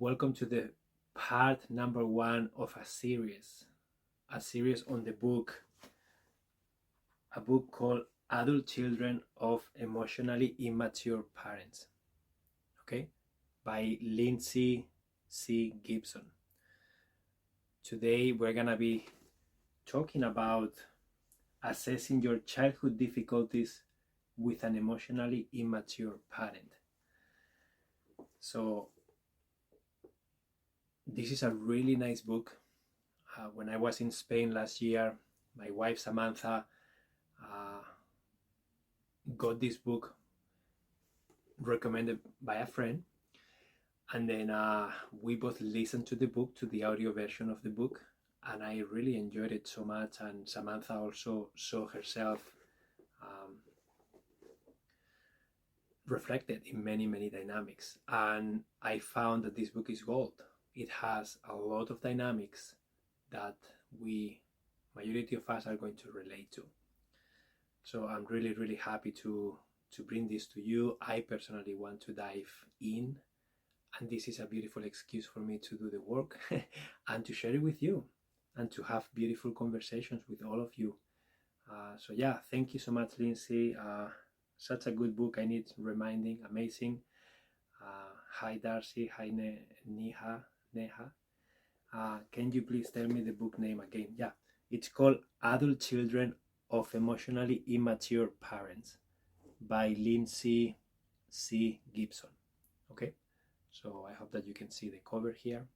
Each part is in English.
Welcome to the part number 1 of a series on the book, a book called Adult Children of Emotionally Immature Parents, okay, by Lindsay C. Gibson. Today we're gonna be talking about assessing your childhood difficulties with an emotionally immature parent. So this is a really nice book. When I was in Spain last year, my wife Samantha got this book recommended by a friend, and then we both listened to the audio version of the book, and I really enjoyed it so much. And Samantha also saw herself reflected in many dynamics, and I found that this book is gold. It has a lot of dynamics that majority of us are going to relate to. So I'm really happy to bring this to you. I personally want to dive in, and this is a beautiful excuse for me to do the work and to share it with you and to have beautiful conversations with all of you. So yeah, thank you so much, Lindsay. Such a good book. I need reminding. Amazing. Hi Darcy. Hi Neha. Can you please tell me the book name again? Yeah, it's called Adult Children of Emotionally Immature Parents by Lindsay C. Gibson. Okay, so I hope that you can see the cover here.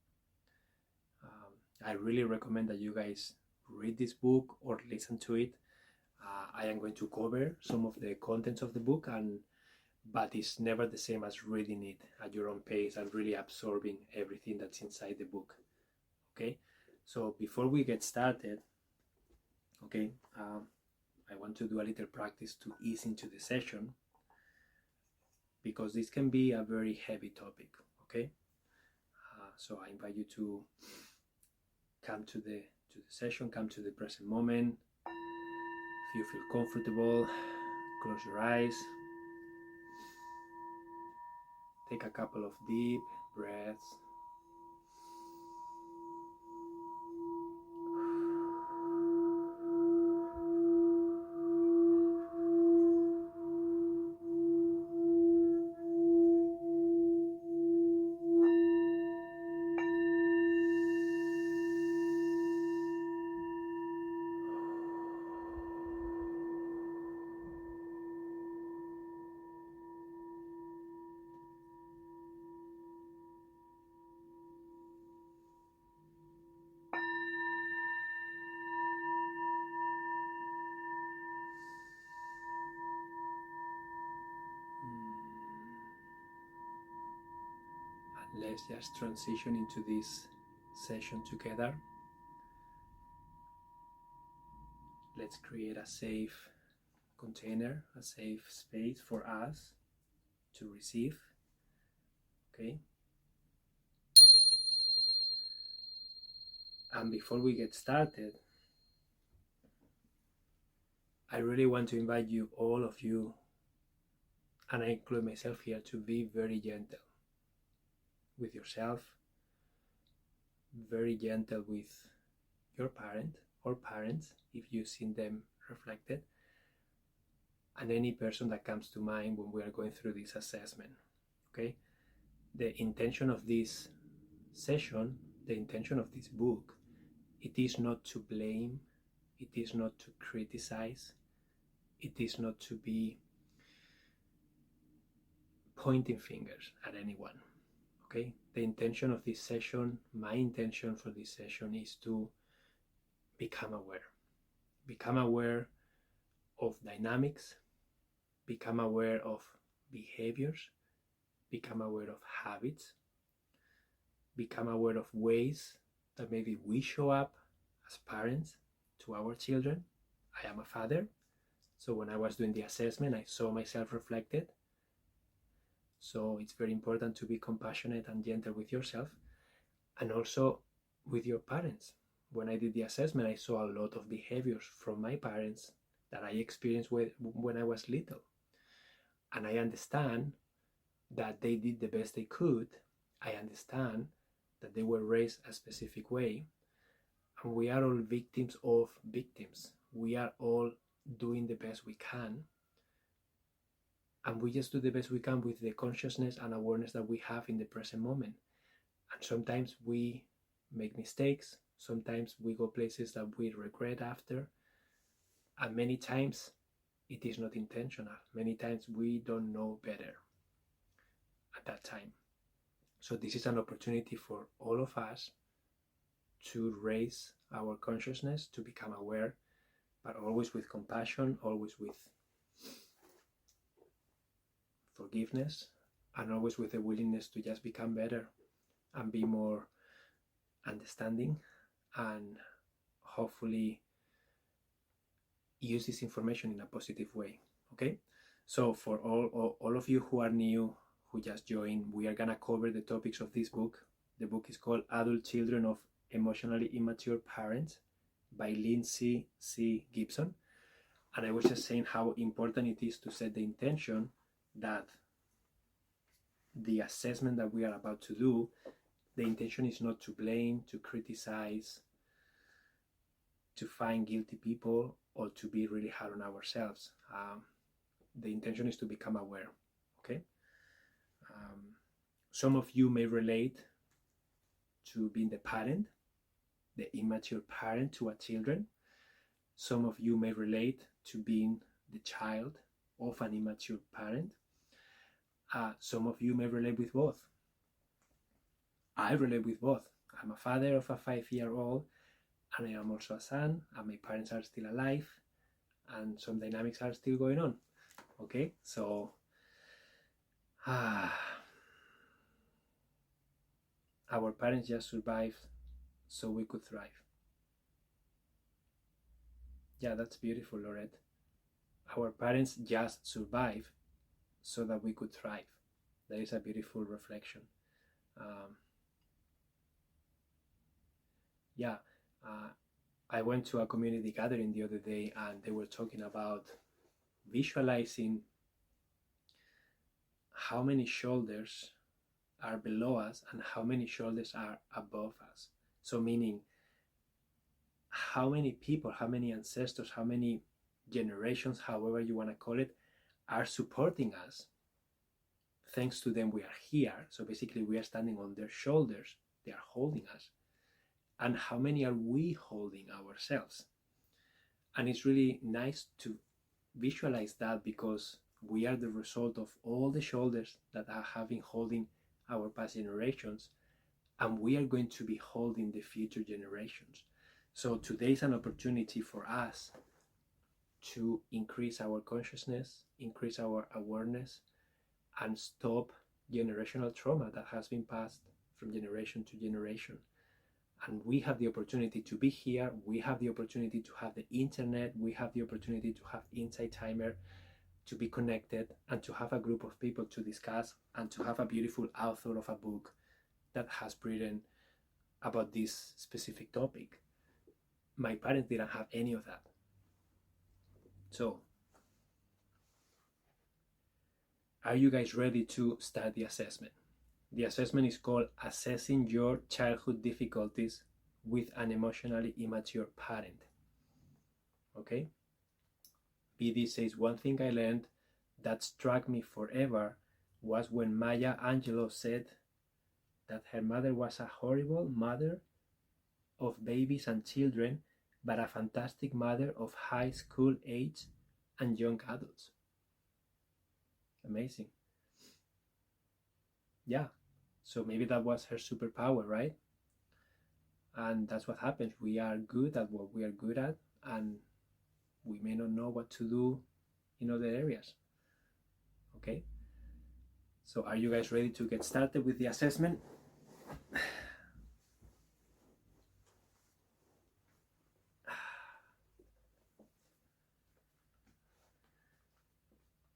I really recommend that you guys read this book or listen to it. I am going to cover some of the contents of the book, but it's never the same as reading it at your own pace and really absorbing everything that's inside the book. Okay, so before we get started, okay, I want to do a little practice to ease into the session, because this can be a very heavy topic. Okay, so I invite you to come to the session, come to the present moment. If you feel comfortable, close your eyes. Take a couple of deep breaths. Let's just transition into this session together. Let's create a safe container, a safe space for us to receive. Okay? And before we get started, I really want to invite you, all of you, and I include myself here, to be very gentle with yourself, very gentle with your parent or parents if you've seen them reflected, and any person that comes to mind when we are going through this assessment. Okay? The intention of this session, the intention of this book, it is not to blame, it is not to criticize, it is not to be pointing fingers at anyone. Okay? The intention of this session, my intention for this session, is to become aware of dynamics, become aware of behaviors, become aware of habits, become aware of ways that maybe we show up as parents to our children. I am a father, so when I was doing the assessment, I saw myself reflected. So it's very important to be compassionate and gentle with yourself, and also with your parents. When I did the assessment, I saw a lot of behaviors from my parents that I experienced when I was little. And I understand that they did the best they could, I understand that they were raised a specific way, and we are all victims of victims. We are all doing the best we can, and we just do the best we can with the consciousness and awareness that we have in the present moment. And sometimes we make mistakes, sometimes we go places that we regret after, and many times it is not intentional. Many times we don't know better at that time. So this is an opportunity for all of us to raise our consciousness, to become aware, but always with compassion, always with forgiveness, and always with a willingness to just become better and be more understanding, and hopefully use this information in a positive way. Okay, so for all of you who are new, who just joined, we are gonna cover the topics of this book. The book is called Adult Children of Emotionally Immature Parents by Lindsay C. Gibson. And I was just saying how important it is to set the intention that the assessment that we are about to do, the intention is not to blame, to criticize, to find guilty people, or to be really hard on ourselves. The intention is to become aware. Okay. Some of you may relate to being the parent, the immature parent to a children. Some of you may relate to being the child of an immature parent. Some of you may relate with both. I relate with both. I'm a father of a 5-year-old, and I am also a son, and my parents are still alive, and some dynamics are still going on. Okay, so our parents just survived so we could thrive. Yeah, that's beautiful, Lorette. Our parents just survived so that we could thrive. That is a beautiful reflection. I went to a community gathering the other day, and they were talking about visualizing how many shoulders are below us and how many shoulders are above us. So meaning how many people, how many ancestors, how many generations, however you want to call it, are supporting us. Thanks to them we are here. So basically we are standing on their shoulders. They are holding us. And how many are we holding ourselves? And it's really nice to visualize that, because we are the result of all the shoulders that have been holding our past generations, and we are going to be holding the future generations. So today is an opportunity for us to increase our consciousness, increase our awareness, and stop generational trauma that has been passed from generation to generation. And we have the opportunity to be here. We have the opportunity to have the internet. We have the opportunity to have Insight Timer, to be connected, and to have a group of people to discuss, and to have a beautiful author of a book that has written about this specific topic. My parents didn't have any of that. So, are you guys ready to start the assessment? The assessment is called Assessing Your Childhood Difficulties with an Emotionally Immature Parent. Okay? BD says, one thing I learned that struck me forever was when Maya Angelou said that her mother was a horrible mother of babies and children, but a fantastic mother of high school age and young adults. Amazing. Yeah, so maybe that was her superpower, right? And that's what happens. We are good at what we are good at, and we may not know what to do in other areas. Okay? So are you guys ready to get started with the assessment?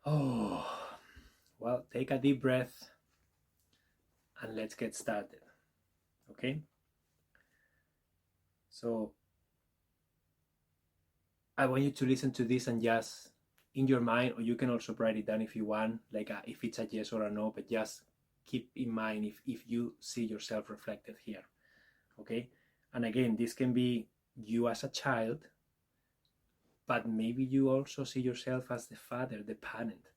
Oh, well, take a deep breath and let's get started. Okay? So I want you to listen to this and just in your mind, or you can also write it down if you want, like if it's a yes or a no, but just keep in mind if you see yourself reflected here. Okay, and again, this can be you as a child, but maybe you also see yourself as the father, the parent.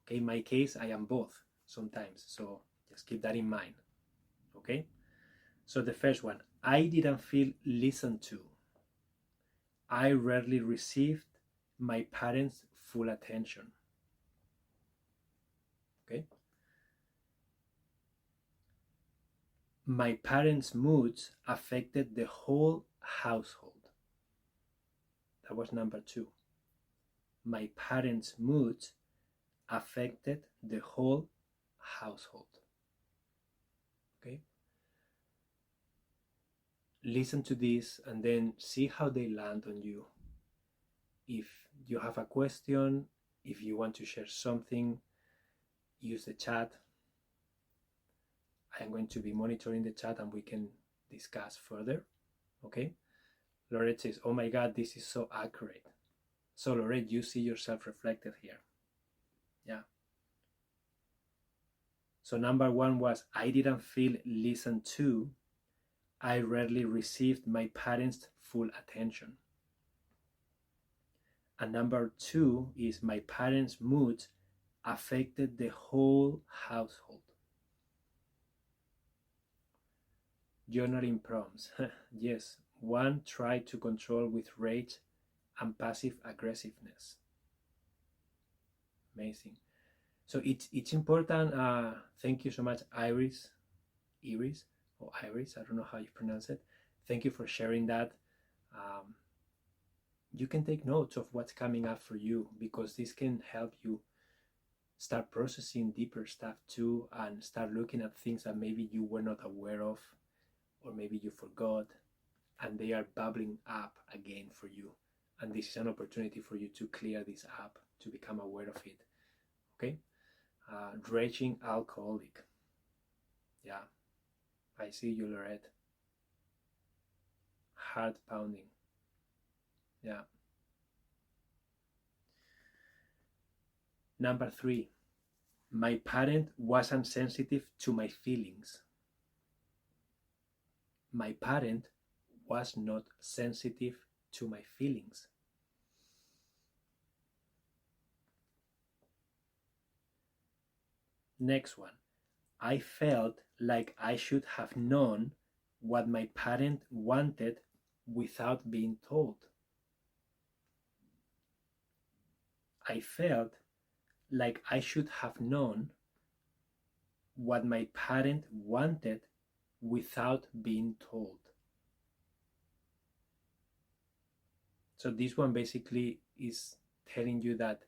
Okay, in my case, I am both sometimes, so just keep that in mind. Okay, so the first one, I didn't feel listened to. I rarely received my parents' full attention. Okay, my parents' moods affected the whole household. That was number two. My parents' moods affected the whole household. Okay? Listen to this and then see how they land on you. If you have a question, if you want to share something, use the chat. I am going to be monitoring the chat and we can discuss further. Okay? Lorette says, oh my God, this is so accurate. So Lorette, you see yourself reflected here. Yeah. So number one was, I didn't feel listened to. I rarely received my parents' full attention. And number two is, my parents' moods affected the whole household. Journaling prompts. Yes, one tried to control with rage and passive aggressiveness. Amazing. So it's important. Thank you so much, Iris, I don't know how you pronounce it. Thank you for sharing that. You can take notes of what's coming up for you, because this can help you start processing deeper stuff too, and start looking at things that maybe you were not aware of, or maybe you forgot, and they are bubbling up again for you. And this is an opportunity for you to clear this up, to become aware of it. Okay? Raging alcoholic. Yeah, I see you, Lorette. Heart pounding. Yeah. Number three, my parent wasn't sensitive to my feelings. My parent was not sensitive to my feelings. Next one, I felt like I should have known what my parent wanted without being told. I felt like I should have known what my parent wanted without being told. So this one basically is telling you that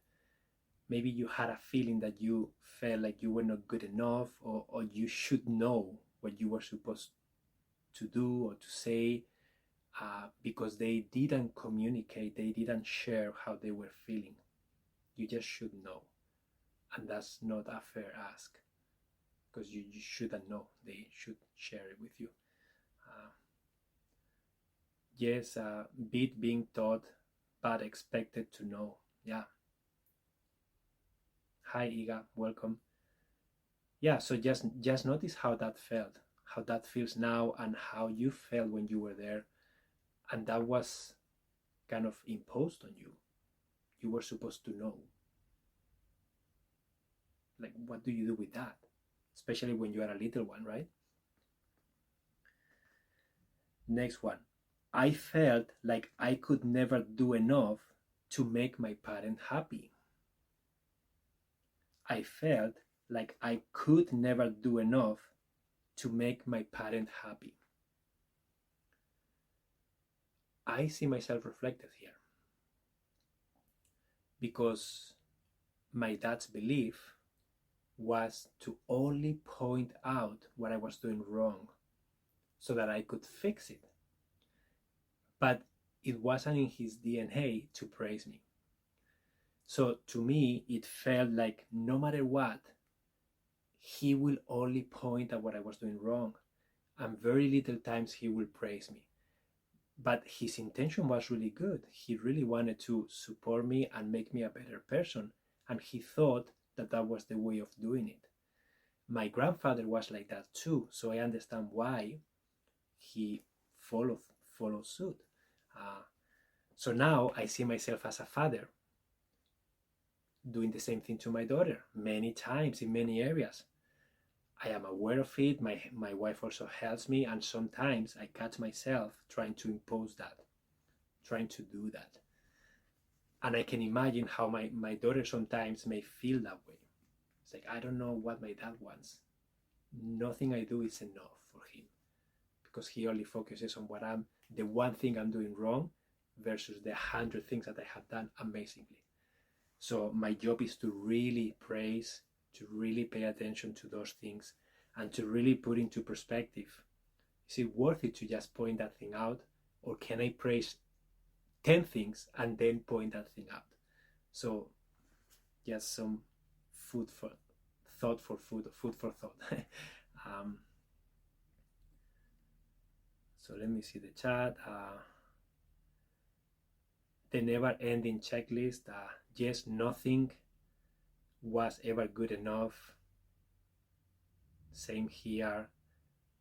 maybe you had a feeling that you felt like you were not good enough, or you should know what you were supposed to do or to say, because they didn't communicate, they didn't share how they were feeling. You just should know. And that's not a fair ask, because you shouldn't know. They should share it with you. Yes, bit being taught, but expected to know. Yeah. Hi, Iga. Welcome. Yeah, so just notice how that felt, how that feels now, and how you felt when you were there. And that was kind of imposed on you. You were supposed to know. Like, what do you do with that? Especially when you are a little one, right? Next one. I felt like I could never do enough to make my parent happy. I felt like I could never do enough to make my parent happy. I see myself reflected here, because my dad's belief was to only point out what I was doing wrong so that I could fix it. But it wasn't in his DNA to praise me. So to me, it felt like no matter what, he will only point at what I was doing wrong, and very little times he will praise me. But his intention was really good. He really wanted to support me and make me a better person, and he thought that that was the way of doing it. My grandfather was like that too, so I understand why he followed follow suit. Uh, so now I see myself as a father doing the same thing to my daughter many times in many areas. I am aware of it. My wife also helps me, and sometimes I catch myself trying to impose that, trying to do that. And I can imagine how my daughter sometimes may feel that way. It's like, I don't know what my dad wants. Nothing I do is enough for him because he only focuses on the one thing I'm doing wrong versus the 100 things that I have done amazingly. So my job is to really praise, to really pay attention to those things, and to really put into perspective. Is it worth it to just point that thing out, or can I praise 10 things and then point that thing out? So just some food for thought. So let me see the chat. The never-ending checklist. Yes, nothing was ever good enough. Same here.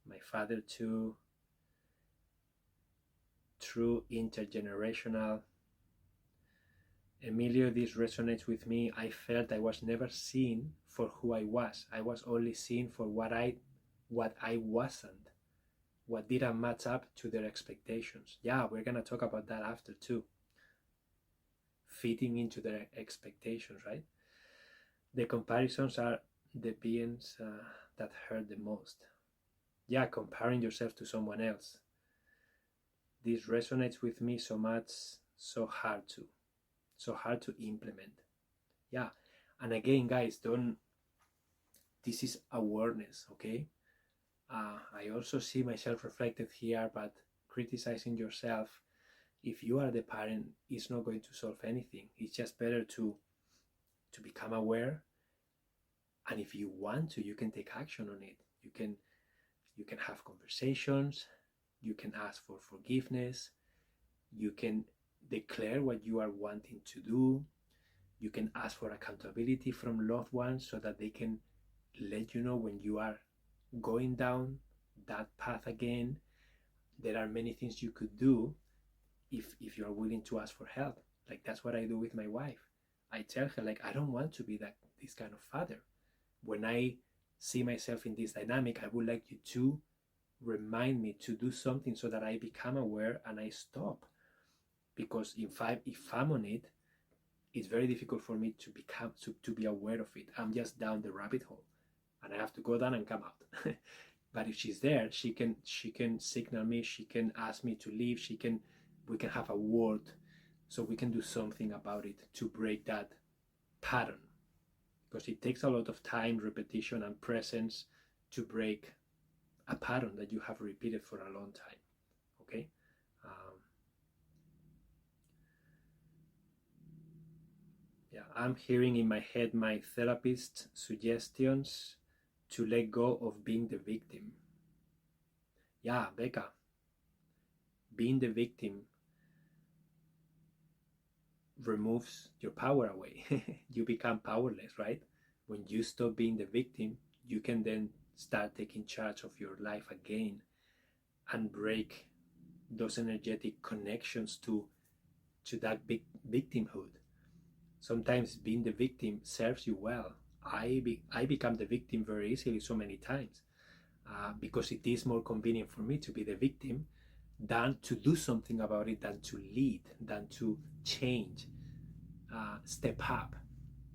My father too. True intergenerational. Emilio, this resonates with me. I felt I was never seen for who I was. I was only seen for what I wasn't. What didn't match up to their expectations. Yeah, we're gonna talk about that after too. Fitting into their expectations, right? The comparisons are the beings that hurt the most. Yeah, comparing yourself to someone else. This resonates with me so much, so hard to implement. Yeah, and again, guys, this is awareness, okay? I also see myself reflected here, but criticizing yourself, if you are the parent, is not going to solve anything. It's just better to become aware, and if you want to, you can take action on it. You can have conversations, you can ask for forgiveness, you can declare what you are wanting to do, you can ask for accountability from loved ones so that they can let you know when you are going down that path again. There are many things you could do if you're willing to ask for help. Like, that's what I do with my wife. I tell her, like, I don't want to be this kind of father. When I see myself in this dynamic, I would like you to remind me to do something so that I become aware and I stop. Because if I'm on it, it's very difficult for me to be aware of it. I'm just down the rabbit hole and I have to go down and come out. But if she's there, she can signal me, she can ask me to leave, we can have a word, so we can do something about it to break that pattern. Because it takes a lot of time, repetition, and presence to break a pattern that you have repeated for a long time. Okay? Yeah, I'm hearing in my head my therapist's suggestions to let go of being the victim. Yeah, Becca, being the victim removes your power away. You become powerless, right? When you stop being the victim, you can then start taking charge of your life again and break those energetic connections to that big victimhood. Sometimes being the victim serves you well. I become the victim very easily so many times because it is more convenient for me to be the victim than to do something about it, than to lead, than to change, step up.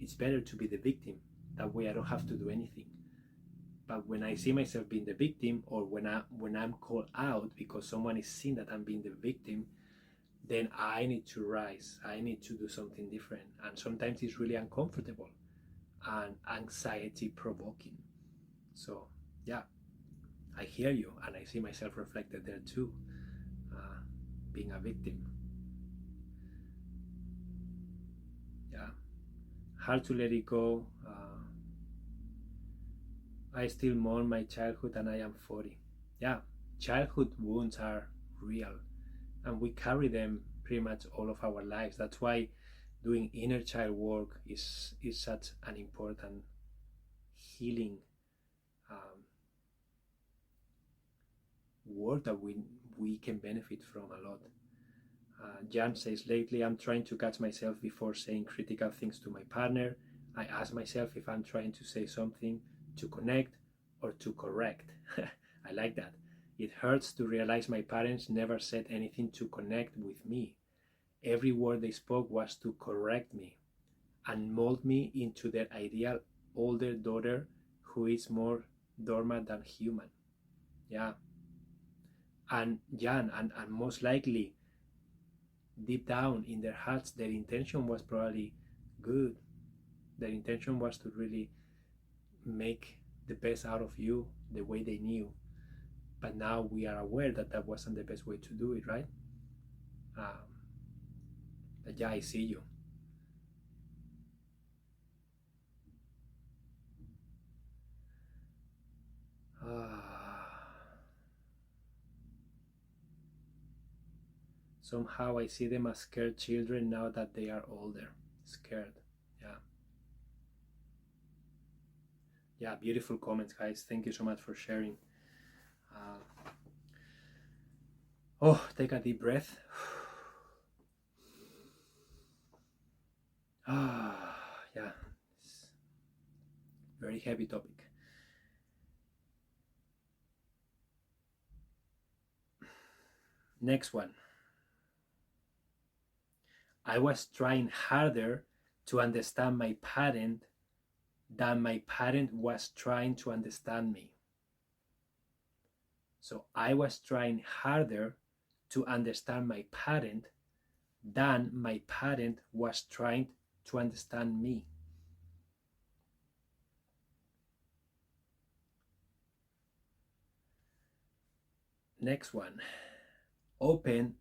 It's better to be the victim. That way I don't have to do anything. But when I see myself being the victim, or when I'm called out because someone is seeing that I'm being the victim, then I need to rise. I need to do something different. And sometimes it's really uncomfortable and anxiety provoking. So yeah, I hear you and I see myself reflected there too, being a victim. Yeah, hard to let it go. I still mourn my childhood and I am 40. Yeah, childhood wounds are real and we carry them pretty much all of our lives. That's why doing inner child work is such an important healing work that we can benefit from a lot. Jan says, lately I'm trying to catch myself before saying critical things to my partner. I ask myself if I'm trying to say something to connect or to correct. I like that. It hurts to realize my parents never said anything to connect with me. Every word they spoke was to correct me and mold me into their ideal older daughter who is more dormant than human. Yeah. And Jan, and most likely, deep down in their hearts, their intention was probably good. Their intention was to really make the best out of you the way they knew. But now we are aware that that wasn't the best way to do it, right? But yeah, I see you. Somehow I see them as scared children now that they are older. Scared. Yeah. Yeah, beautiful comments, guys. Thank you so much for sharing. Take a deep breath. Yeah, it's a very heavy topic. Next one. I was trying harder to understand my parent than my parent was trying to understand me. So I was trying harder to understand my parent than my parent was trying to understand me. Next one. Open,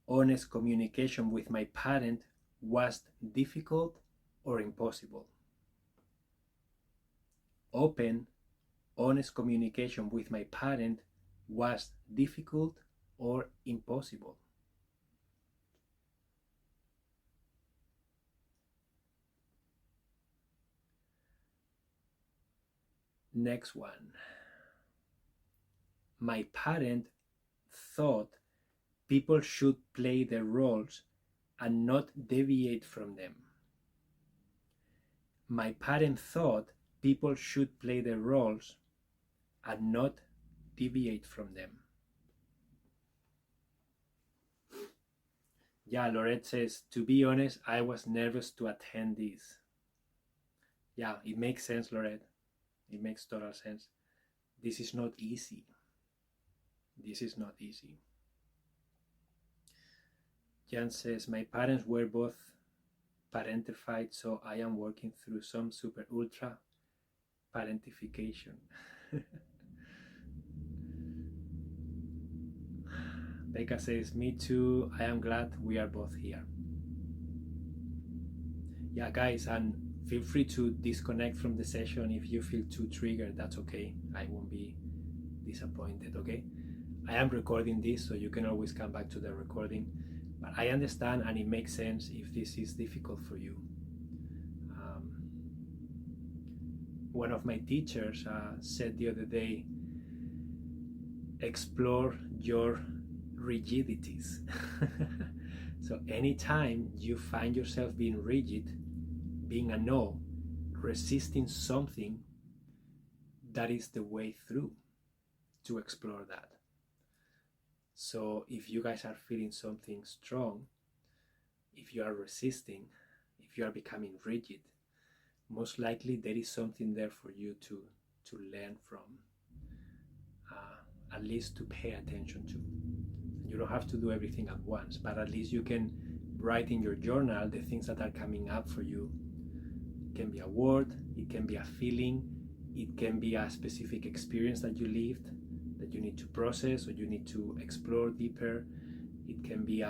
honest communication with my parent was difficult or impossible. Open, honest communication with my parent was difficult or impossible. Next one. My parent thought people should play their roles and not deviate from them. My parent thought people should play their roles and not deviate from them. Yeah, Lorette says, to be honest, I was nervous to attend this. Yeah, it makes sense, Lorette. It makes total sense. This is not easy. This is not easy. Jan says, my parents were both parentified, so I am working through some super ultra parentification. Becca says, me too, I am glad we are both here. Yeah, guys, and feel free to disconnect from the session if you feel too triggered. That's okay. I won't be disappointed, okay? I am recording this, so you can always come back to the recording. But I understand, and it makes sense if this is difficult for you. One of my teachers said the other day, explore your rigidities. So anytime you find yourself being rigid, being a no, resisting something, that is the way through to explore that. So if you guys are feeling something strong, if you are resisting, if you are becoming rigid, most likely there is something there for you to learn from, at least to pay attention to. You don't have to do everything at once, but at least you can write in your journal the things that are coming up for you. It can be a word, it can be a feeling, it can be a specific experience that you lived that you need to process or you need to explore deeper. It can be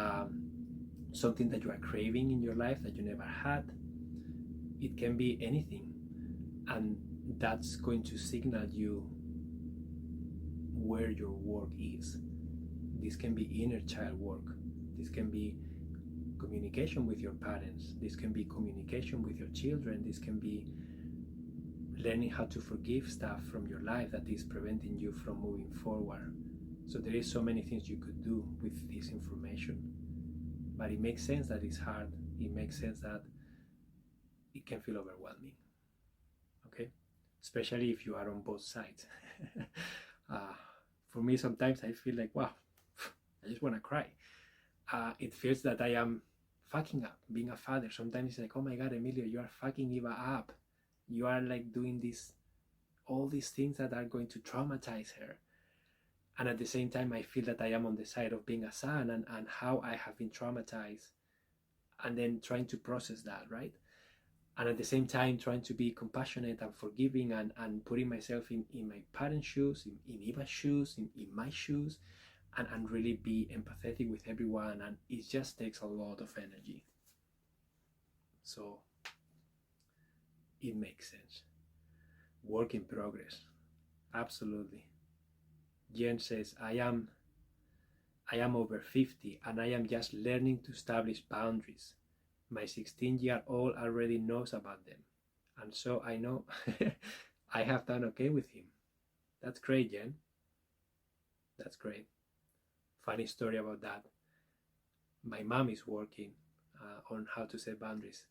something that you are craving in your life that you never had. It can be anything, and that's going to signal you where your work is. This can be inner child work. This can be communication with your parents. This can be communication with your children. This can be learning how to forgive stuff from your life that is preventing you from moving forward. So there is so many things you could do with this information, but it makes sense that it's hard. It makes sense that it can feel overwhelming, okay? Especially if you are on both sides. For me, sometimes I feel like, wow, I just want to cry. It feels that I am fucking up being a father. Sometimes it's like, oh my God, Emilio, you are fucking Eva up. You are like doing all these things that are going to traumatize her. And at the same time, I feel that I am on the side of being a son and how I have been traumatized, and then trying to process that, right? And at the same time, trying to be compassionate and forgiving and putting myself in my parents' shoes, in Eva's shoes, in my shoes, and really be empathetic with everyone. And it just takes a lot of energy. So it makes sense. Work in progress. Absolutely. Jen says, I am over 50 and I am just learning to establish boundaries. My 16-year-old already knows about them. And so I know I have done okay with him. That's great, Jen. That's great. Funny story about that. My mom is working on how to set boundaries.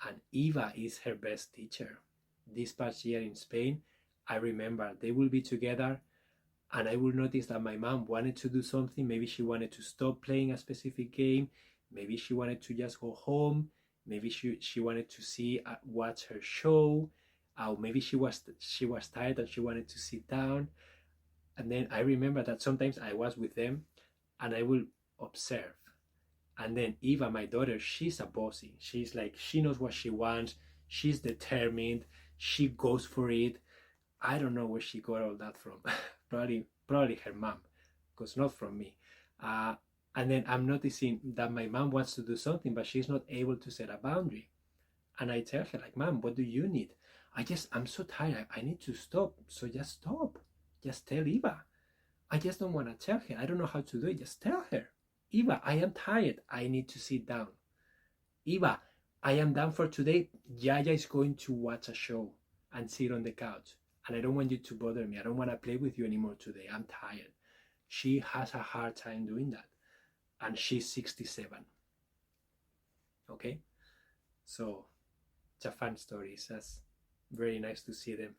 And Eva is her best teacher. This past year in Spain, I remember they will be together and I will notice that my mom wanted to do something. Maybe she wanted to stop playing a specific game. Maybe she wanted to just go home. Maybe she wanted to watch her show. Or maybe she was tired and she wanted to sit down. And then I remember that sometimes I was with them and I will observe. And then Eva, my daughter, she's a bossy. She's like, she knows what she wants. She's determined. She goes for it. I don't know where she got all that from. probably her mom, because not from me. And then I'm noticing that my mom wants to do something, but she's not able to set a boundary. And I tell her, like, Mom, what do you need? I'm so tired. I need to stop. So just stop. Just tell Eva. I just don't want to tell her. I don't know how to do it. Just tell her. Eva, I am tired. I need to sit down. Eva, I am done for today. Yaya is going to watch a show and sit on the couch. And I don't want you to bother me. I don't want to play with you anymore today. I'm tired. She has a hard time doing that. And she's 67. Okay? So, it's a fun story. It's just very nice to see them.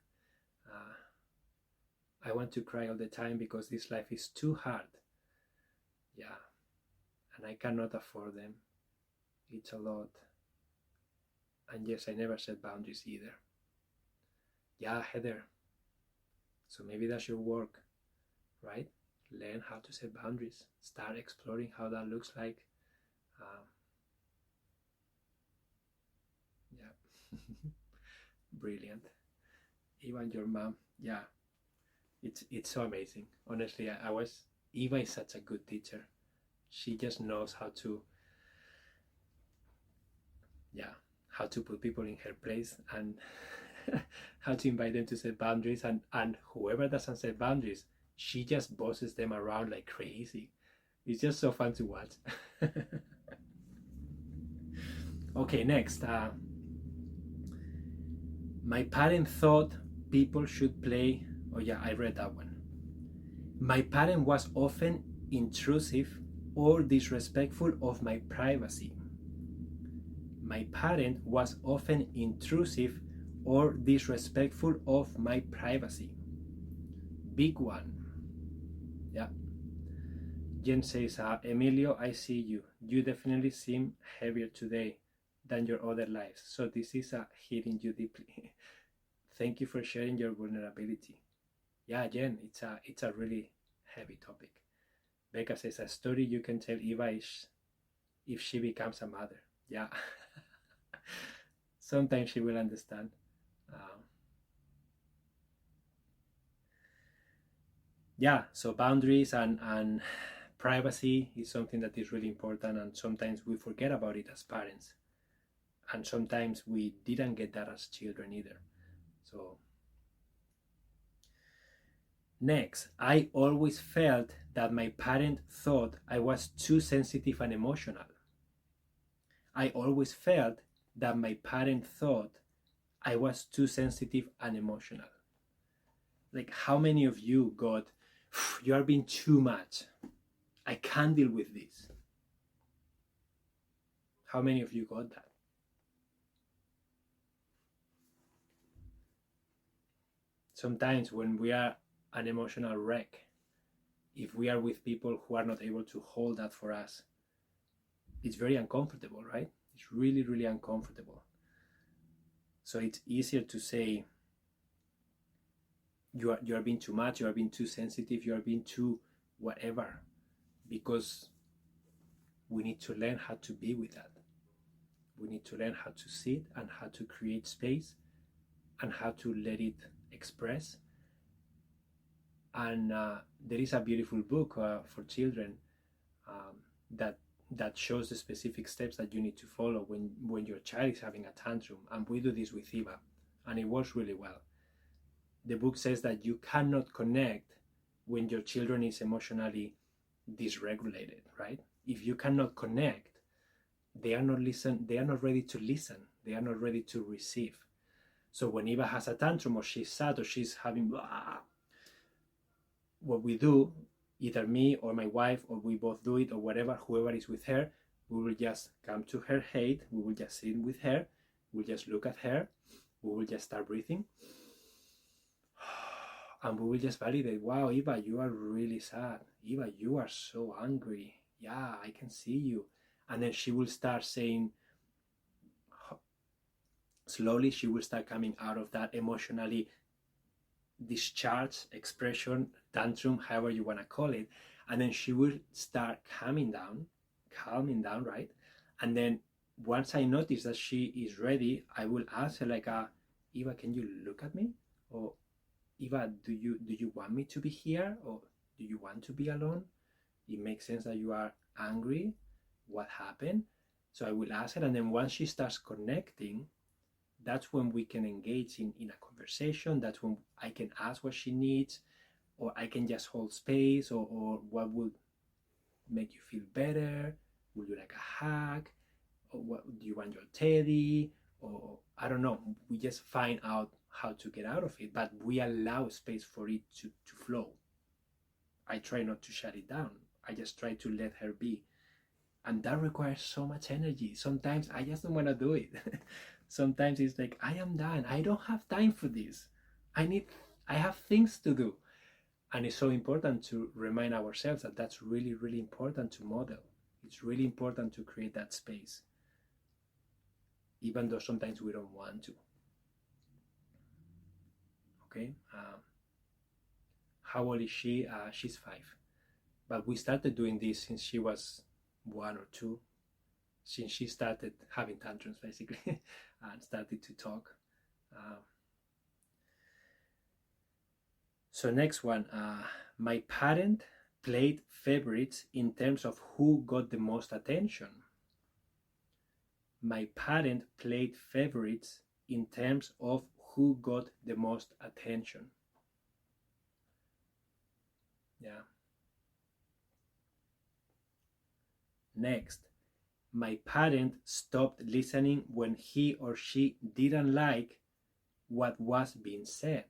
I want to cry all the time because this life is too hard. Yeah. And I cannot afford them. It's a lot. And yes, I never set boundaries either. Yeah, Heather. So maybe that's your work, right? Learn how to set boundaries. Start exploring how that looks like. Yeah. Brilliant. Even your mom, yeah. It's so amazing. Honestly, Eva is such a good teacher. She just knows how to put people in her place and how to invite them to set boundaries, and whoever doesn't set boundaries, she just bosses them around like crazy. It's just so fun to watch. Okay, next. My parent thought people should play. Oh yeah, I read that one. My parent was often intrusive or disrespectful of my privacy. My parent was often intrusive or disrespectful of my privacy. Big one. Yeah. Jen says, Emilio, I see you. You definitely seem heavier today than your other lives. So this is hitting you deeply. Thank you for sharing your vulnerability. Yeah, Jen, it's a really heavy topic. Becca says, a story you can tell Eva is if she becomes a mother. Yeah. Sometimes she will understand. Yeah, so boundaries and privacy is something that is really important, and sometimes we forget about it as parents, and sometimes we didn't get that as children either. So next, I always felt that my parent thought I was too sensitive and emotional. I always felt that my parent thought I was too sensitive and emotional. Like, how many of you got You are being too much. I can't deal with this. How many of you got that? Sometimes when we are an emotional wreck, if we are with people who are not able to hold that for us, it's very uncomfortable, right? It's really, really uncomfortable. So it's easier to say, you are being too much, you are being too sensitive, you are being too whatever, because we need to learn how to be with that. We need to learn how to sit and how to create space and how to let it express. And there is a beautiful book for children that shows the specific steps that you need to follow when your child is having a tantrum. And we do this with Eva, and it works really well. The book says that you cannot connect when your children is emotionally dysregulated, right? If you cannot connect, they are not ready to listen, they are not ready to receive. So when Eva has a tantrum, or she's sad, or she's having blah, what we do, either me or my wife, or we both do it, or whatever, whoever is with her, we will just come to her height, we will just sit with her, we'll just look at her, we will just start breathing, and we will just validate, wow, Eva, you are really sad. Eva, you are so angry. Yeah, I can see you. And then she will start saying, slowly she will start coming out of that emotionally discharged expression, tantrum, however you want to call it. And then she will start calming down, right? And then once I notice that she is ready, I will ask her like, Eva, can you look at me? Or Eva, do you want me to be here, or do you want to be alone? It makes sense that you are angry. What happened? So I will ask her, and then once she starts connecting, that's when we can engage in a conversation. That's when I can ask what she needs, or I can just hold space, or what would make you feel better? Would you like a hug? Or what do you want, your teddy? Or I don't know. We just find out how to get out of it, but we allow space for it to flow. I try not to shut it down. I just try to let her be. And that requires so much energy. Sometimes I just don't want to do it. Sometimes it's like, I am done. I don't have time for this. I have things to do. And it's so important to remind ourselves that that's really, really important to model. It's really important to create that space, even though sometimes we don't want to. Okay? How old is she? She's 5. But we started doing this since she was 1 or 2, since she started having tantrums, basically, and started to talk. So next one, my parent played favorites in terms of who got the most attention. My parent played favorites in terms of who got the most attention. Yeah. Next, my parent stopped listening when he or she didn't like what was being said.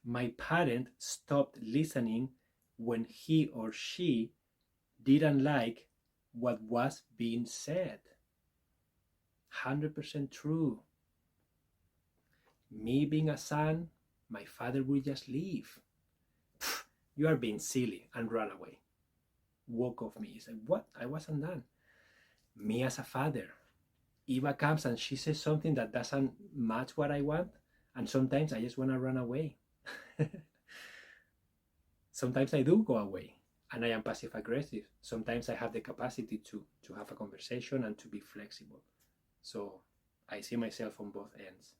My parent stopped listening when he or she didn't like what was being said. 100% true. Me being a son, my father will just leave. You are being silly, and run away. Walk off me. He's like, what? I wasn't done. Me as a father, Eva comes and she says something that doesn't match what I want, and sometimes I just want to run away. Sometimes I do go away, and I am passive aggressive. Sometimes I have the capacity to have a conversation and to be flexible. So I see myself on both ends.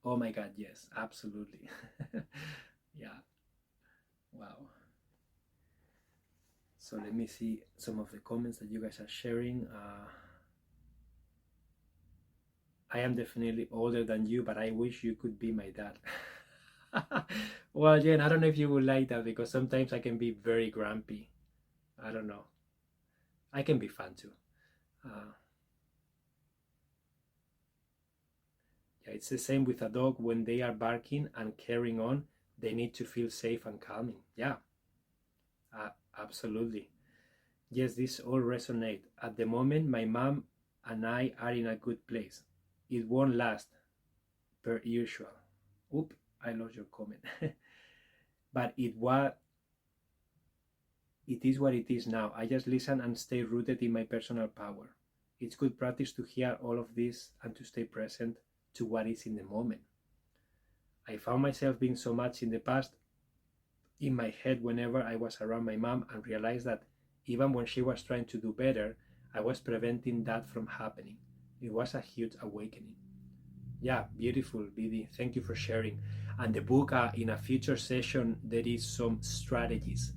Oh my God, yes, absolutely. Yeah. Wow. So let me see some of the comments that you guys are sharing. I am definitely older than you, but I wish you could be my dad. Well, Jen, I don't know if you would like that, because sometimes I can be very grumpy. I don't know. I can be fun too. Yeah, it's the same with a dog. When they are barking and carrying on, they need to feel safe and calming. Yeah, absolutely. Yes, this all resonate. At the moment, my mom and I are in a good place. It won't last, per usual. Oop, I lost your comment. But it is what it is now. I just listen and stay rooted in my personal power. It's good practice to hear all of this and to stay present to what is in the moment. I found myself being so much in the past in my head whenever I was around my mom, and realized that even when she was trying to do better, I was preventing that from happening. It was a huge awakening. Yeah, beautiful, BD. Thank you for sharing. And the book, in a future session, there is some strategies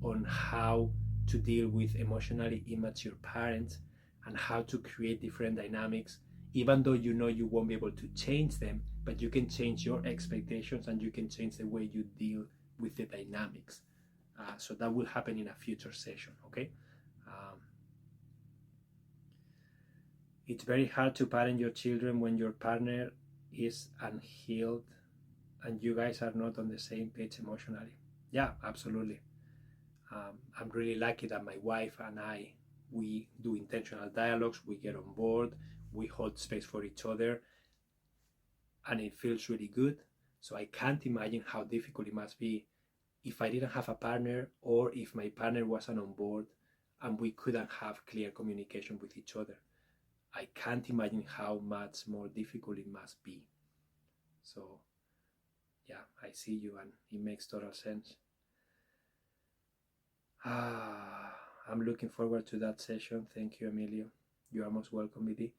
on how to deal with emotionally immature parents and how to create different dynamics, even though you know you won't be able to change them, but you can change your expectations and you can change the way you deal with the dynamics. So that will happen in a future session, okay? It's very hard to parent your children when your partner is unhealed and you guys are not on the same page emotionally. Yeah, absolutely. I'm really lucky that my wife and I, we do intentional dialogues, we get on board, we hold space for each other, and it feels really good. So I can't imagine how difficult it must be if I didn't have a partner, or if my partner wasn't on board and we couldn't have clear communication with each other. I can't imagine how much more difficult it must be. So yeah, I see you and it makes total sense. I'm looking forward to that session. Thank you, Emilio. You are most welcome, BD.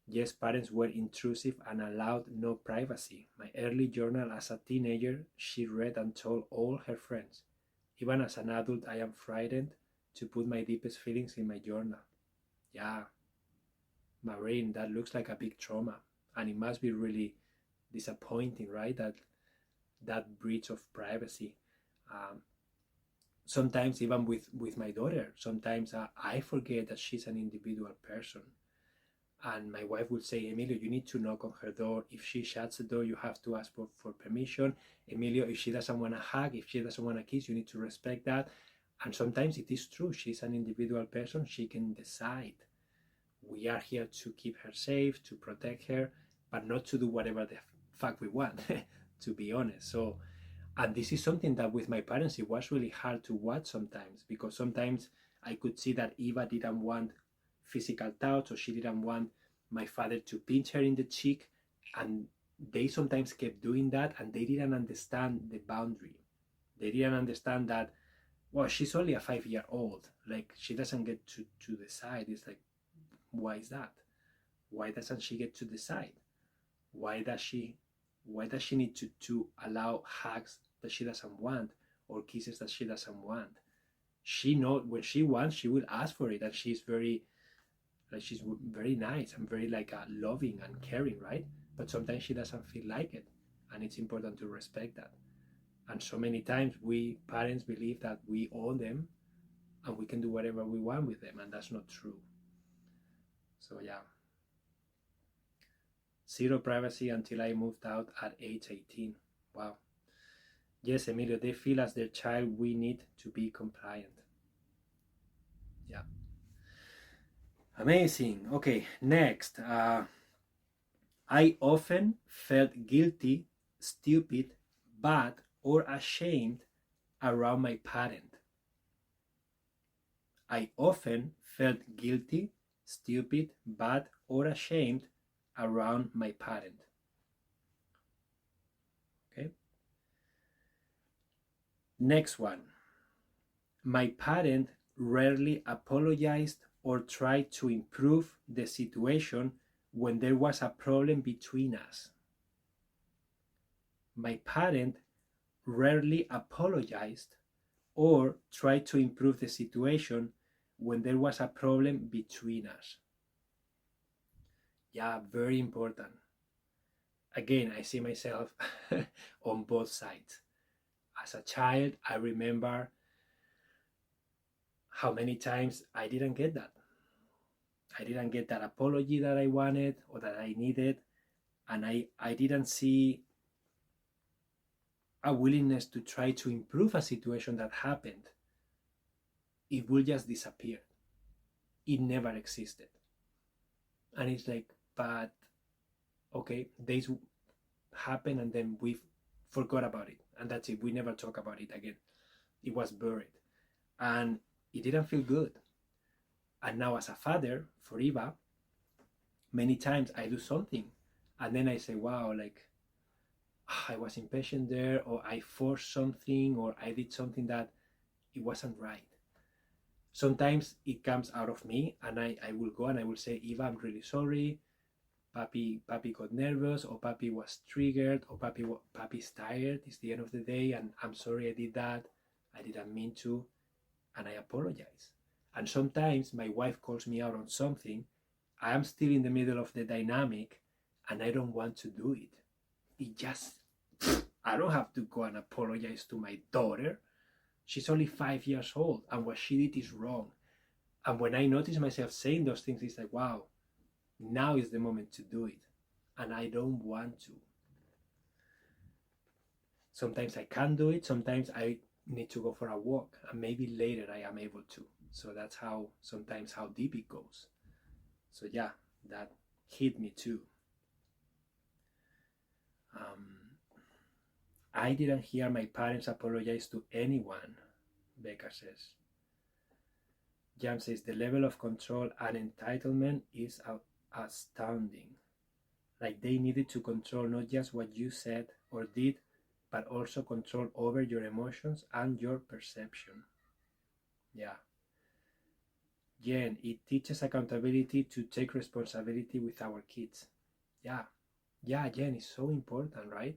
Yes, parents were intrusive and allowed no privacy. My early journal as a teenager, she read and told all her friends. Even as an adult, I am frightened to put my deepest feelings in my journal. Yeah, Marine, that looks like a big trauma. And it must be really disappointing, right? That breach of privacy. Sometimes even with my daughter, sometimes I forget that she's an individual person. And my wife would say, Emilio, you need to knock on her door. If she shuts the door, you have to ask for permission. Emilio, if she doesn't want to hug, if she doesn't want to kiss, you need to respect that. And sometimes it is true. She's an individual person. She can decide. We are here to keep her safe, to protect her, but not to do whatever the fuck we want, to be honest. So, and this is something that with my parents, it was really hard to watch sometimes, because sometimes I could see that Eva didn't want physical touch, or she didn't want my father to pinch her in the cheek, and they sometimes kept doing that, and they didn't understand the boundary. They didn't understand that, well, she's only a 5-year-old, like she doesn't get to decide. It's like, why is that? Why doesn't she get to decide? Why does she need to allow hugs that she doesn't want, or kisses that she doesn't want? She knows when she wants, she will ask for it, and she's very nice and very loving and caring, right? But sometimes she doesn't feel like it, and it's important to respect that. And so many times we parents believe that we own them and we can do whatever we want with them, and that's not true. So yeah, zero privacy until I moved out at age 18. Wow. Yes, Emilio, they feel as their child we need to be compliant. Yeah. Amazing. Okay, next. I often felt guilty, stupid, bad, or ashamed around my parent. I often felt guilty, stupid, bad, or ashamed around my parent. Okay. Next one. My parent rarely apologized or tried to improve the situation when there was a problem between us. My parent rarely apologized or tried to improve the situation when there was a problem between us. Yeah, very important. Again, I see myself on both sides. As a child, I remember how many times I didn't get that. I didn't get that apology that I wanted or that I needed. And I didn't see a willingness to try to improve a situation that happened. It will just disappear. It never existed. And it's like, but okay, days happen and then we forgot about it. And that's it. We never talk about it again. It was buried. And it didn't feel good. And now as a father for Eva, many times I do something and then I say, wow, like I was impatient there, or I forced something, or I did something that it wasn't right. Sometimes it comes out of me and I will go and I will say, Eva, I'm really sorry. Papi got nervous, or Papi was triggered, or Papi's tired. It's the end of the day and I'm sorry I did that. I didn't mean to, and I apologize. And sometimes my wife calls me out on something. I am still in the middle of the dynamic and I don't want to do it. I don't have to go and apologize to my daughter. She's only 5 years old and what she did is wrong. And when I notice myself saying those things, it's like, wow, now is the moment to do it. And I don't want to. Sometimes I can't do it. Sometimes I need to go for a walk and maybe later I am able to. So that's how deep it goes. So yeah, that hit me too. I didn't hear my parents apologize to anyone, Becca says. Jam says the level of control and entitlement is astounding. Like they needed to control not just what you said or did, but also control over your emotions and your perception. Yeah. Jen, it teaches accountability to take responsibility with our kids. Yeah, Jen, it's so important, right?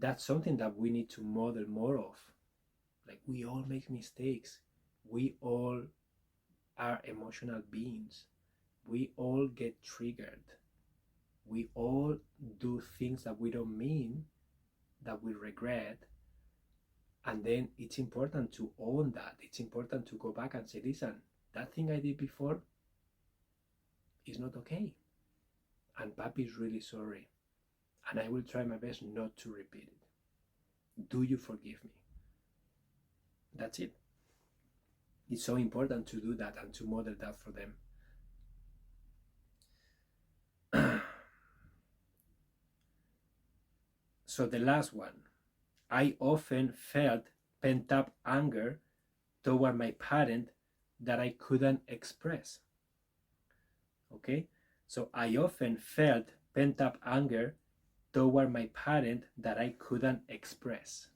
That's something that we need to model more of. Like we all make mistakes. We all are emotional beings. We all get triggered. We all do things that we don't mean, that we regret. And then it's important to own that. It's important to go back and say, listen, that thing I did before is not okay. And Papi is really sorry. And I will try my best not to repeat it. Do you forgive me? That's it. It's so important to do that and to model that for them. So the last one, I often felt pent-up anger toward my parent that I couldn't express. Okay? So I often felt pent-up anger toward my parent that I couldn't express.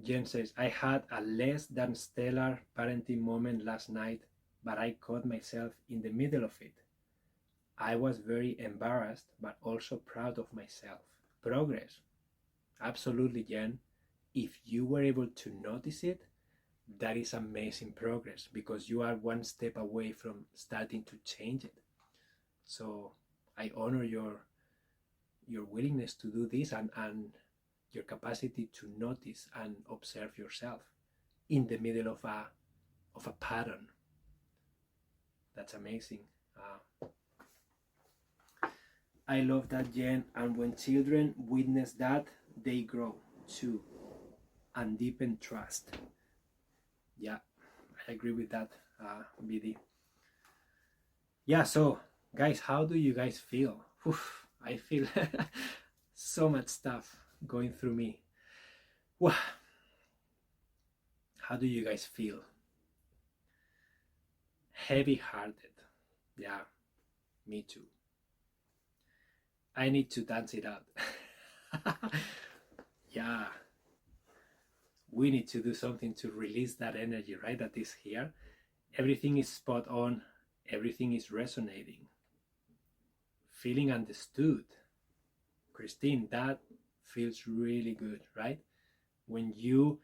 Jen says, I had a less than stellar parenting moment last night, but I caught myself in the middle of it. I was very embarrassed, but also proud of myself. Progress. Absolutely, Jen. If you were able to notice it, that is amazing progress because you are one step away from starting to change it. So I honor your willingness to do this and your capacity to notice and observe yourself in the middle of a pattern. That's amazing. I love that, Jen. And when children witness that, they grow too and deepen trust. Yeah, I agree with that, BD. Yeah, so guys, how do you guys feel? Oof, I feel so much stuff going through me. Wow. How do you guys feel? Heavy-hearted. Yeah, me too. I need to dance it out. Yeah. We need to do something to release that energy, right? That is here. Everything is spot on. Everything is resonating. Feeling understood. Christine, that feels really good, right? When you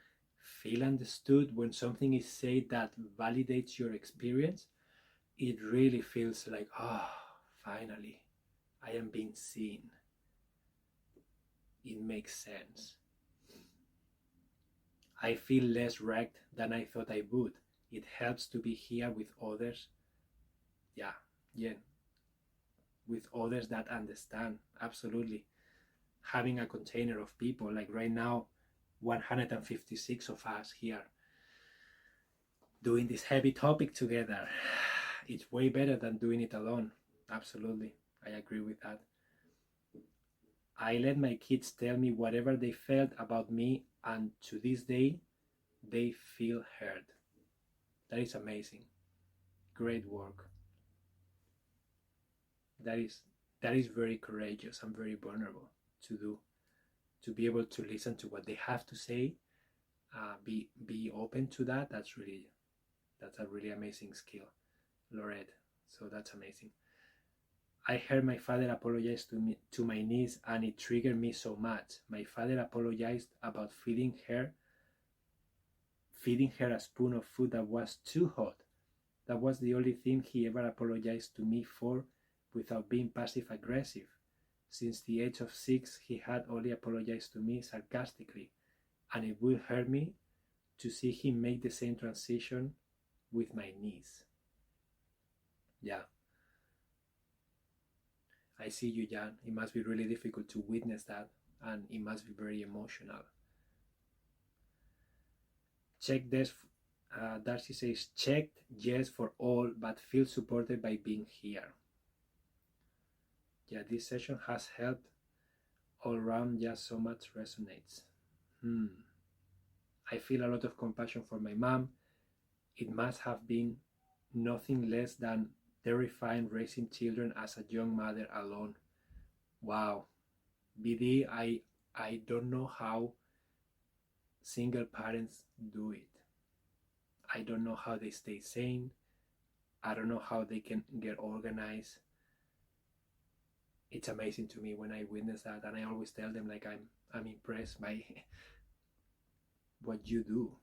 feel understood, when something is said that validates your experience, it really feels like, oh, finally, I am being seen. It makes sense. I feel less wrecked than I thought I would. It helps to be here with others. Yeah, with others that understand. Absolutely. Having a container of people, like right now, 156 of us here doing this heavy topic together. It's way better than doing it alone. Absolutely. I agree with that. I let my kids tell me whatever they felt about me, and to this day, they feel heard. That is amazing. Great work. That is very courageous and very vulnerable to do. To be able to listen to what they have to say, be open to that. That's a really amazing skill, Lorette. So that's amazing. I heard my father apologize to my niece, and it triggered me so much. My father apologized about feeding her a spoon of food that was too hot. That was the only thing he ever apologized to me for without being passive aggressive. Since the age of 6, he had only apologized to me sarcastically, and it would hurt me to see him make the same transition with my niece. Yeah. I see you, Jan. It must be really difficult to witness that, and it must be very emotional. Check this. Darcy says, checked, yes, for all, but feel supported by being here. Yeah, this session has helped all around. Just so much resonates. I feel a lot of compassion for my mom. It must have been nothing less than terrifying raising children as a young mother alone. Wow. BD, I don't know how single parents do it. I don't know how they stay sane. I don't know how they can get organized. It's amazing to me when I witness that, and I always tell them, like, I'm impressed by what you do,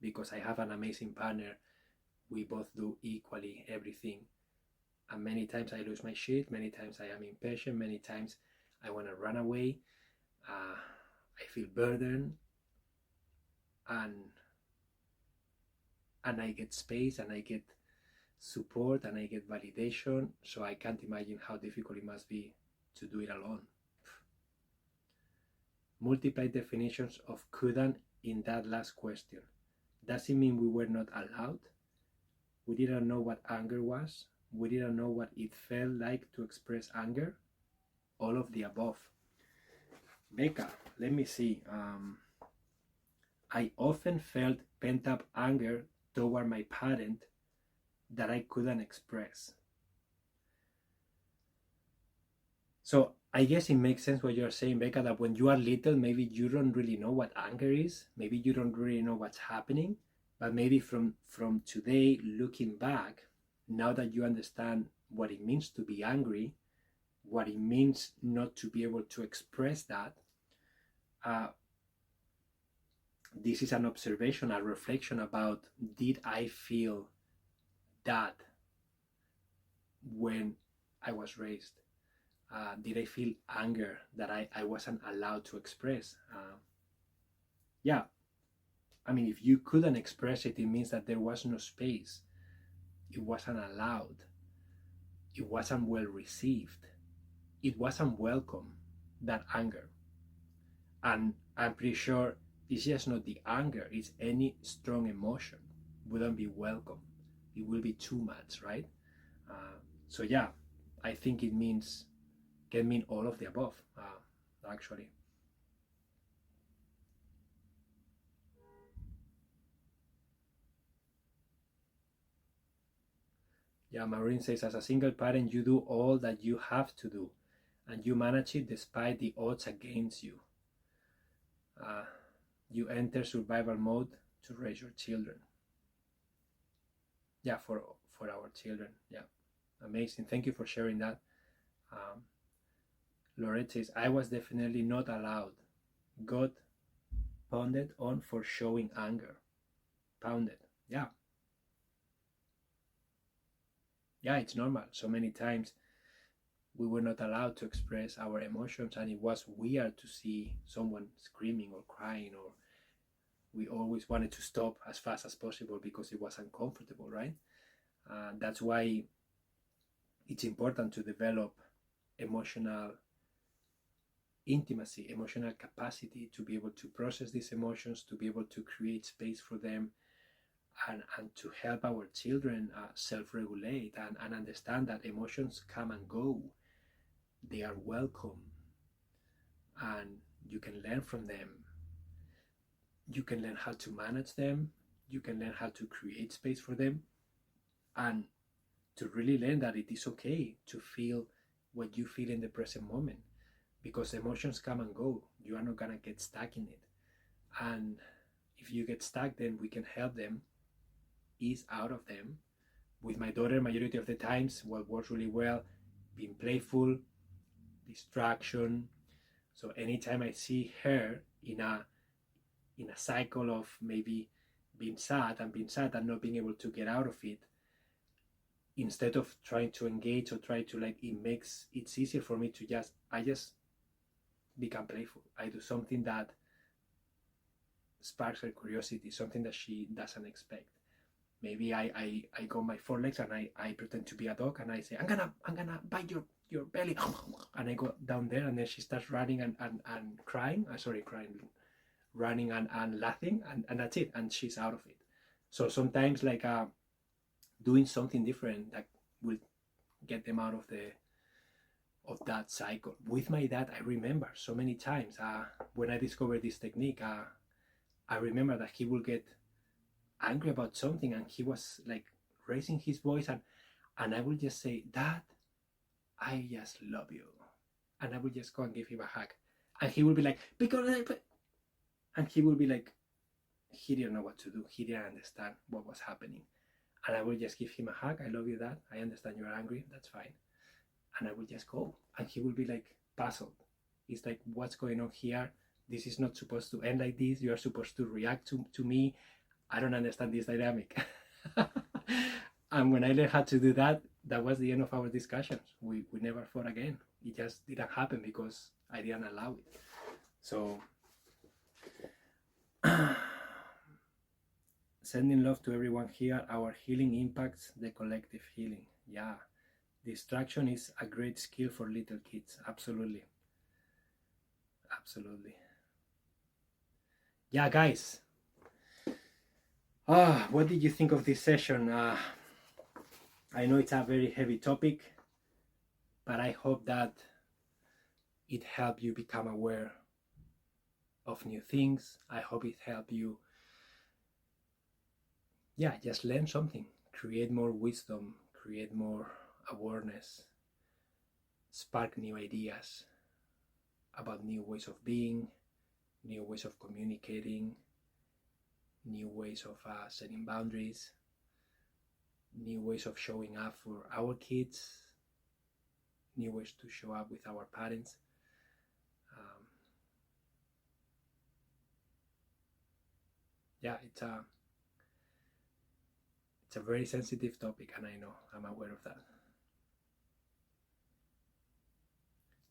because I have an amazing partner. We both do equally everything, and many times I lose my shit, many times I am impatient, many times I want to run away. I feel burdened, and I get space, and I get support, and I get validation. So I can't imagine how difficult it must be to do it alone. Multiply definitions of couldn't in that last question. Does it mean we were not allowed? We didn't know what anger was. We didn't know what it felt like to express anger. All of the above. Becca, let me see. I often felt pent-up anger toward my parent that I couldn't express. So I guess it makes sense what you're saying, Becca, that when you are little, maybe you don't really know what anger is. Maybe you don't really know what's happening. But maybe from today, looking back, now that you understand what it means to be angry, what it means not to be able to express that, this is an observation, a reflection about, did I feel that when I was raised? Did I feel anger that I wasn't allowed to express? Yeah. I mean, if you couldn't express it, it means that there was no space. It wasn't allowed. It wasn't well received. It wasn't welcome, that anger. And I'm pretty sure it's just not the anger, it's any strong emotion wouldn't be welcome. It will be too much, right? So yeah, I think it can mean all of the above, actually. Yeah, Maureen says, as a single parent, you do all that you have to do, and you manage it despite the odds against you. You enter survival mode to raise your children. Yeah, for our children. Yeah, amazing. Thank you for sharing that. Lorette says, I was definitely not allowed. Got pounded on for showing anger. Pounded. Yeah. Yeah, it's normal. So many times we were not allowed to express our emotions, and it was weird to see someone screaming or crying or We always wanted to stop as fast as possible because it was uncomfortable, right? That's why it's important to develop emotional intimacy, emotional capacity to be able to process these emotions, to be able to create space for them, and to help our children self-regulate and understand that emotions come and go. They are welcome, and you can learn from them. You can learn how to manage them. You can learn how to create space for them, and to really learn that it is okay to feel what you feel in the present moment, because emotions come and go. You are not gonna get stuck in it, and if you get stuck, then we can help them ease out of them. With my daughter, majority of the times, what works really well, being playful, distraction. So anytime I see her in a cycle of maybe being sad and not being able to get out of it, instead of trying to engage or try to it's easier for me to I just become playful. I do something that sparks her curiosity, something that she doesn't expect. Maybe I go on my forelegs and I pretend to be a dog and I say, I'm gonna bite your belly, and I go down there, and then she starts running and crying. Running and laughing, and that's it, and she's out of it. So sometimes doing something different that will get them out of that cycle. With my dad, I remember so many times when I discovered this technique, I remember that he will get angry about something, and he was raising his voice, and I will just say, Dad, I just love you, and I will just go and give him a hug, and he will be like, and he will be like, he didn't know what to do, he didn't understand what was happening, and I will just give him a hug. I love you, Dad, I understand you're angry, that's fine, and I will just go, and he will be puzzled. It's what's going on here? This is not supposed to end like this. You are supposed to react to me. I don't understand this dynamic. And when I learned how to do that, that was the end of our discussions. We never fought again. It just didn't happen because I didn't allow it. So sending love to everyone here. Our healing impacts the collective healing. Yeah, distraction is a great skill for little kids. Absolutely. Yeah, guys, what did you think of this session? I know it's a very heavy topic, but I hope that it helped you become aware of new things. I hope it helped you, just learn something, create more wisdom, create more awareness, spark new ideas about new ways of being, new ways of communicating, new ways of setting boundaries, new ways of showing up for our kids, new ways to show up with our parents. It's a very sensitive topic, and I know, I'm aware of that.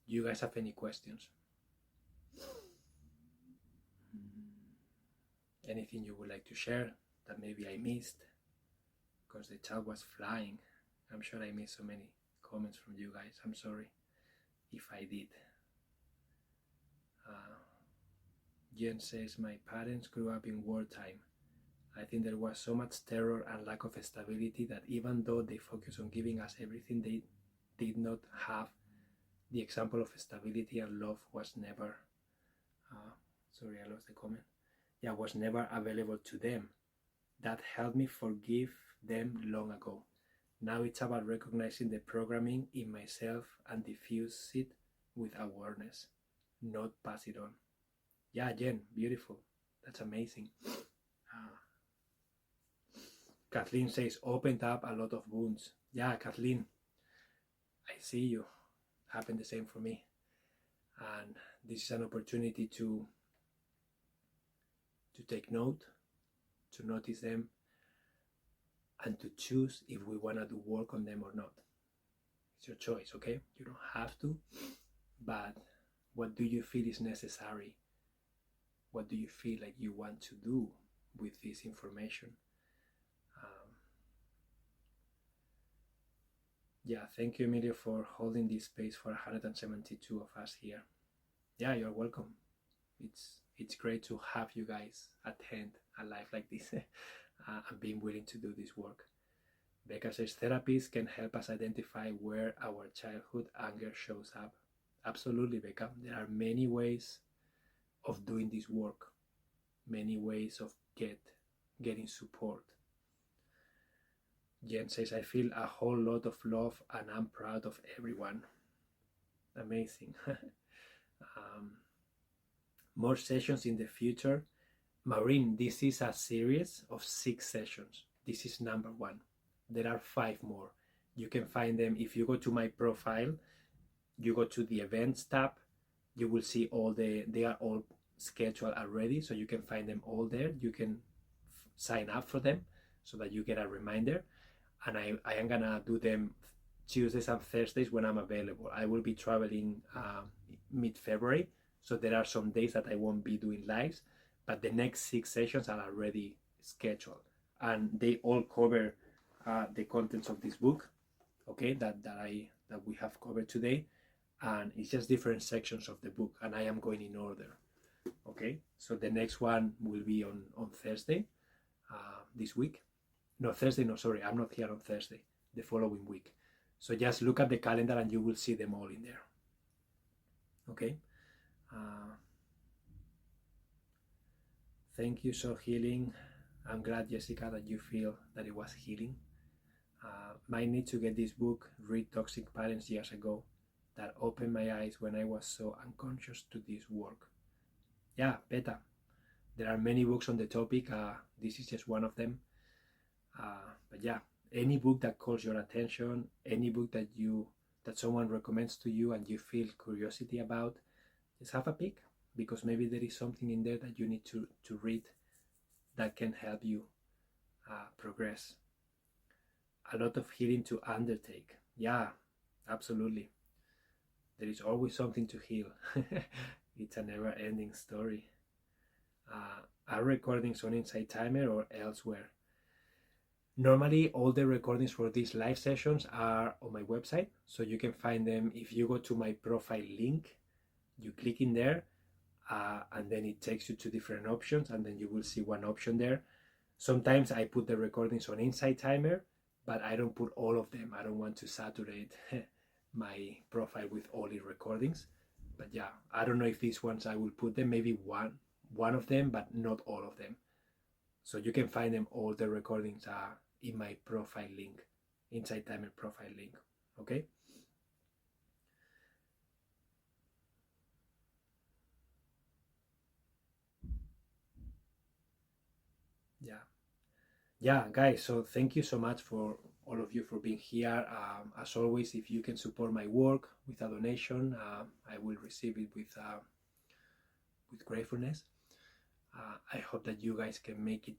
Do you guys have any questions? Anything you would like to share that maybe I missed? Because the chat was flying. I'm sure I missed so many comments from you guys. I'm sorry if I did. Jen says, my parents grew up in wartime. I think there was so much terror and lack of stability that even though they focused on giving us everything, they did not have the example of stability, and love was never, sorry, I lost the comment. Yeah, was never available to them. That helped me forgive them long ago. Now it's about recognizing the programming in myself and diffuse it with awareness, not pass it on. Yeah, Jen, beautiful. That's amazing. Kathleen says, opened up a lot of wounds. Yeah, Kathleen, I see you. Happened the same for me. And this is an opportunity to take note, to notice them, and to choose if we want to do work on them or not. It's your choice, okay? You don't have to, but what do you feel is necessary What do you feel like you want to do with this information? Yeah, thank you, Emilio, for holding this space for 172 of us here. Yeah, you're welcome. It's great to have you guys attend a live like this and being willing to do this work. Becca says therapists can help us identify where our childhood anger shows up. Absolutely, Becca. There are many ways of doing this work, many ways of getting support. Jen says, I feel a whole lot of love and I'm proud of everyone. Amazing. More sessions in the future. Maureen, this is a series of 6 sessions. This is number 1. There are 5 more. You can find them if you go to my profile, you go to the events tab, you will see they are all scheduled already, so you can find them all there. You can sign up for them so that you get a reminder. And I am gonna do them Tuesdays and Thursdays when I'm available. I will be traveling mid-February, so there are some days that I won't be doing lives, but the next 6 sessions are already scheduled, and they all cover the contents of this book, okay, that we have covered today, and it's just different sections of the book, and I am going in order. Okay, so the next one will be on Thursday this week. No, Thursday, no, sorry, I'm not here on Thursday, the following week. So just look at the calendar and you will see them all in there. Okay. Thank you, So Healing. I'm glad, Jessica, that you feel that it was healing. Might need to get this book, Read Toxic Parents, years ago. That opened my eyes when I was so unconscious to this work. Yeah, Beta. There are many books on the topic. This is just one of them. But yeah, any book that calls your attention, any book that someone recommends to you and you feel curiosity about, just have a peek, because maybe there is something in there that you need to read that can help you progress. A lot of healing to undertake. Yeah, absolutely. There is always something to heal. It's a never-ending story. Are recordings on Insight Timer or elsewhere? Normally, all the recordings for these live sessions are on my website, so you can find them if you go to my profile link. You click in there, and then it takes you to different options, and then you will see one option there. Sometimes I put the recordings on Insight Timer, but I don't put all of them. I don't want to saturate my profile with all the recordings. But yeah, I don't know if these ones I will put them, maybe one of them, but not all of them. So you can find them, all the recordings are in my profile link, Insight Timer profile link, okay? Yeah, guys, so thank you so much for all of you for being here. As always, if you can support my work with a donation, I will receive it with gratefulness. I hope that you guys can make it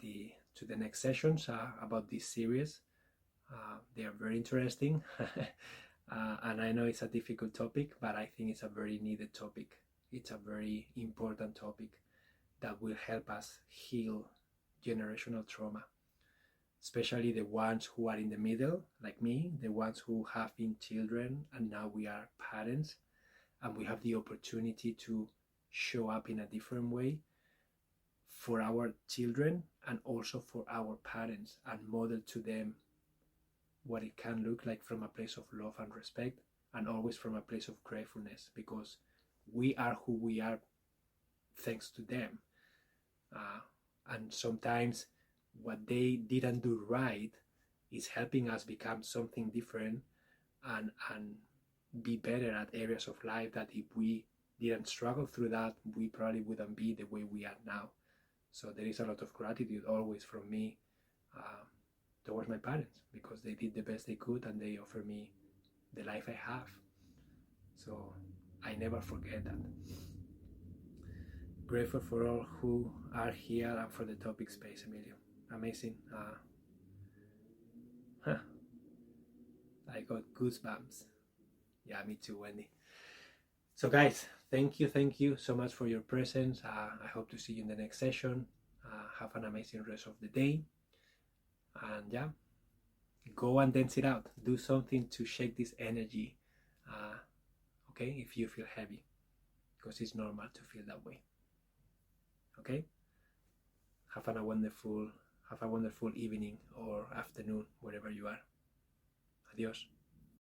to the next sessions about this series. They are very interesting. And I know it's a difficult topic, but I think it's a very needed topic. It's a very important topic that will help us heal generational trauma, especially the ones who are in the middle, like me, the ones who have been children and now we are parents, and we have the opportunity to show up in a different way for our children and also for our parents, and model to them what it can look like from a place of love and respect, and always from a place of gratefulness, because we are who we are thanks to them. And sometimes what they didn't do right is helping us become something different and be better at areas of life that if we didn't struggle through that, we probably wouldn't be the way we are now. So there is a lot of gratitude always from me towards my parents, because they did the best they could and they offered me the life I have. So I never forget that. Grateful for all who are here and for the topic space, Emilio. Amazing. I got goosebumps. Yeah, me too, Wendy. So guys, thank you so much for your presence. I hope to see you in the next session. Have an amazing rest of the day, and yeah, go and dance it out. Do something to shake this energy, okay, if you feel heavy, because it's normal to feel that way. Okay, have a wonderful evening or afternoon wherever you are. Adios.